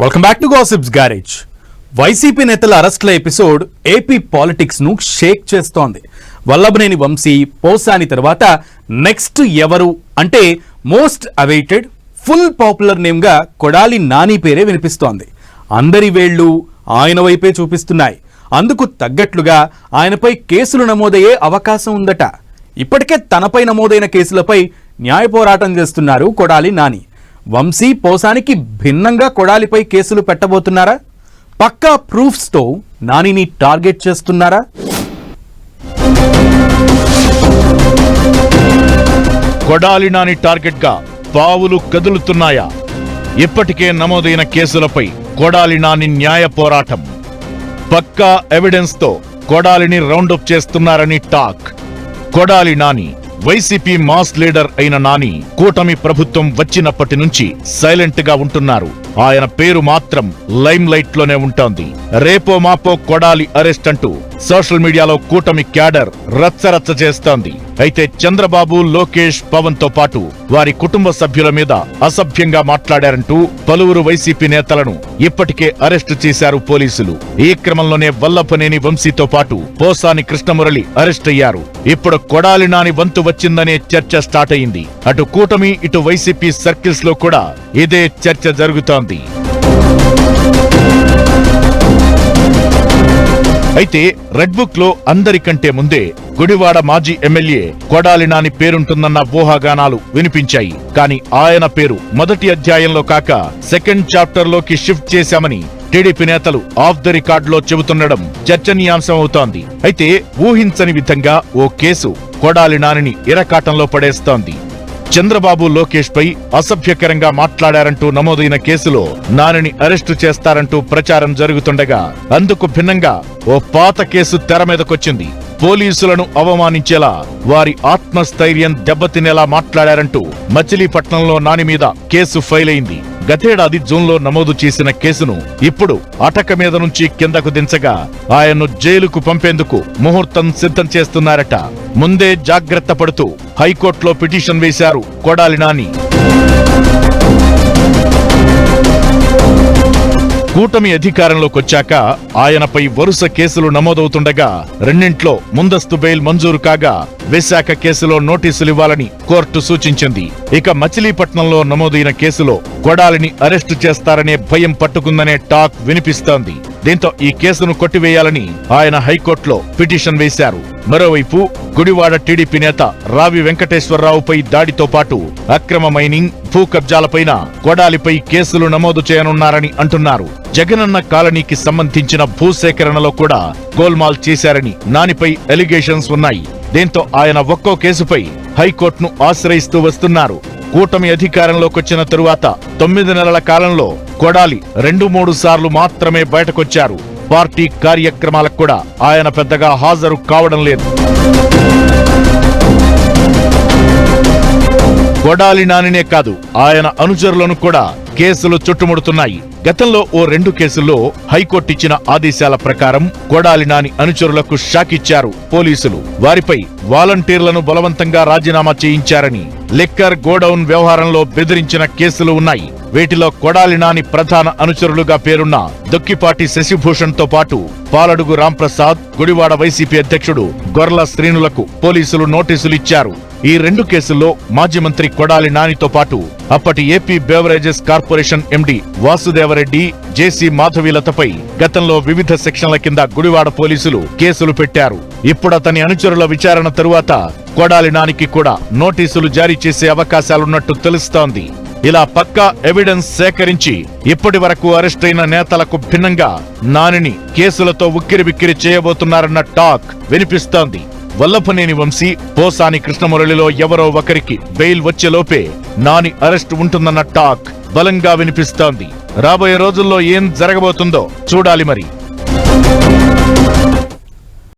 Welcome back to gossips garage. YCP నేతల అరెస్టుల episode AP politics ను షేక్ చేస్తోంది. వల్లభనేని వంశీ, పోసాని తర్వాత నెక్స్ట్ ఎవరు అంటే most awaited, full popular name గా కొడాలి నాని పేరే వినిపిస్తోంది. అందరి వేళ్లు ఆయన వైపే చూపిస్తున్నాయి. అందుకు తగ్గట్లుగా ఆయనపై కేసులు నమోదయ్యే అవకాశం ఉందట. ఇప్పటికే తనపై నమోదైన కేసులపై న్యాయ పోరాటం చేస్తున్నారు కొడాలి నాని. వంశీ, పోసానికి భిన్నంగా కొడాలిపై కేసులు పెట్టబోతున్నారా? పక్కా ప్రూఫ్స్ తో నానిని టార్గెట్ చేస్తున్నారా? కొడాలి నాని టార్గెట్ గా పావులు కదులుతున్నాయా? ఇప్పటికే నమోదైన కేసులపై కొడాలి నాని న్యాయ పోరాటం. పక్కా ఎవిడెన్స్ తో కొడాలిని రౌండప్ చేస్తున్నారని talk. Kodali Nani YCP mass leader అయిన నాని కూటమి ప్రభుత్వం వచ్చినప్పటి నుంచి సైలెంట్ గా ఉంటున్నారు. ఆయన పేరు మాత్రం లైమ్ లైట్ లోనే ఉంటోంది. రేపో మాపో కొడాలి అరెస్ట్ అంటూ సోషల్ మీడియాలో కూటమి క్యాడర్ రచ్చరచ్చ చేస్తోంది. అయితే చంద్రబాబు, లోకేష్, పవన్ తో పాటు వారి కుటుంబ సభ్యుల మీద అసభ్యంగా మాట్లాడారంటూ పలువురు వైసీపీ నేతలను ఇప్పటికే అరెస్టు చేశారు పోలీసులు. ఈ క్రమంలోనే వల్లభనేని వంశీతో పాటు పోసాని కృష్ణమురళి అరెస్ట్ అయ్యారు. ఇప్పుడు కొడాలి నాని వంతు వచ్చిందనే చర్చ స్టార్ట్ అయింది. అటు కూటమి, ఇటు వైసీపీ సర్కిల్స్ లో కూడా ఇదే చర్చ జరుగుతోంది. అయితే రెడ్ బుక్ లో అందరికంటే ముందే గుడివాడ మాజీ ఎమ్మెల్యే కొడాలి నాని పేరుంటుందన్న ఊహాగానాలు వినిపించాయి. కానీ ఆయన పేరు మొదటి అధ్యాయంలో కాక సెకండ్ చాప్టర్ లోకి షిఫ్ట్ చేశామని టీడీపీ నేతలు ఆఫ్ ద రికార్డ్ లో చెబుతుండడం చర్చనీయాంశం అవుతోంది. అయితే ఊహించని విధంగా ఓ కేసు కొడాలి నానిని ఇరకాటంలో పడేస్తోంది. చంద్రబాబు, లోకేష్ పై అసభ్యకరంగా మాట్లాడారంటూ నమోదైన కేసులో నానిని అరెస్టు చేస్తారంటూ ప్రచారం జరుగుతుండగా, అందుకు భిన్నంగా ఓ పాత కేసు తెర మీదకొచ్చింది. పోలీసులను అవమానించేలా, వారి ఆత్మస్థైర్యం దెబ్బతినేలా మాట్లాడారంటూ మచిలీపట్నంలో నాని మీద కేసు ఫైల్ అయింది. గతేడాది జూన్లో నమోదు చేసిన కేసును ఇప్పుడు అటక మీద నుంచి కిందకు దించగా ఆయన్ను జైలుకు పంపేందుకు ముహూర్తం సిద్ధం చేస్తున్నారట. ముందే జాగ్రత్త పడుతూ హైకోర్టులో పిటిషన్ వేశారు కొడాలి నాని. కూటమి అధికారంలోకొచ్చాక ఆయనపై వరుస కేసులు నమోదవుతుండగా రెండింట్లో ముందస్తు బెయిల్ మంజూరు కాగా విశాఖ కేసులో నోటీసులివ్వాలని కోర్టు సూచించింది. ఇక మచిలీపట్నంలో నమోదైన కేసులో కొడాలిని అరెస్టు చేస్తారనే భయం పట్టుకుందనే టాక్ వినిపిస్తోంది. దీంతో ఈ కేసును కొట్టివేయాలని ఆయన హైకోర్టులో పిటిషన్ వేశారు. మరోవైపు గుడివాడ టీడీపీ నేత రావి వెంకటేశ్వరరావుపై దాడితో పాటు అక్రమ మైనింగ్, భూ కబ్జాలపైన కొడాలిపై కేసులు నమోదు చేయనున్నారని అంటున్నారు. జగనన్న కాలనీకి సంబంధించిన భూసేకరణలో కూడా గోల్మాల్ చేశారని నానిపై ఎలిగేషన్స్ ఉన్నాయి. దీంతో ఆయన ఒక్కో కేసుపై హైకోర్టును ఆశ్రయిస్తూ వస్తున్నారు. కూటమి అధికారంలోకొచ్చిన తరువాత 9 నెలల కాలంలో కొడాలి 2-3 సార్లు మాత్రమే బయటకొచ్చారు. పార్టీ కార్యక్రమాలకు కూడా ఆయన పెద్దగా హాజరు కావడం లేదు. కొడాలి నానినే కాదు, ఆయన అనుచరులను కూడా కేసులు చుట్టుముడుతున్నాయి. గతంలో ఓ 2 కేసుల్లో హైకోర్టు ఇచ్చిన ఆదేశాల ప్రకారం కొడాలి నాని అనుచరులకు షాక్ ఇచ్చారు పోలీసులు. వారిపై వాలంటీర్లను బలవంతంగా రాజీనామా చేయించారని, లిక్కర్ గోడౌన్ వ్యవహారంలో బెదిరించిన కేసులు ఉన్నాయి. వీటిలో కొడాలి నాని ప్రధాన అనుచరులుగా పేరున్న దొక్కిపాటి శశిభూషణ్ తో పాటు పాలడుగు రాంప్రసాద్, గుడివాడ వైసీపీ అధ్యక్షుడు గొర్ల శ్రీనులకు పోలీసులు నోటీసులిచ్చారు. ఈ 2 కేసుల్లో మాజీ మంత్రి కొడాలి నానితో పాటు అప్పటి AP beverages corporation MD Vasudeva Reddy, JC మాధవీలతపై గతంలో వివిధ సెక్షన్ల కింద గుడివాడ పోలీసులు కేసులు పెట్టారు. ఇప్పుడు అతని అనుచరుల విచారణ తరువాత కొడాలి నానికి కూడా నోటీసులు జారీ చేసే అవకాశాలున్నట్టు తెలుస్తోంది. ఇలా పక్కా ఎవిడెన్స్ సేకరించి ఇప్పటి వరకు అరెస్ట్ అయిన నేతలకు భిన్నంగా నానిని కేసులతో ఉక్కిరిబిక్కిరి చేయబోతున్నారన్న టాక్ వినిపిస్తోంది. వల్లభనేని వంశీ, పోసాని కృష్ణమురళిలో ఎవరో ఒకరికి బెయిల్ వచ్చేలోపే నాని అరెస్ట్ ఉంటుందన్న టాక్ బలంగా వినిపిస్తోంది. రాబోయే రోజుల్లో ఏం జరగబోతుందో చూడాలి మరి.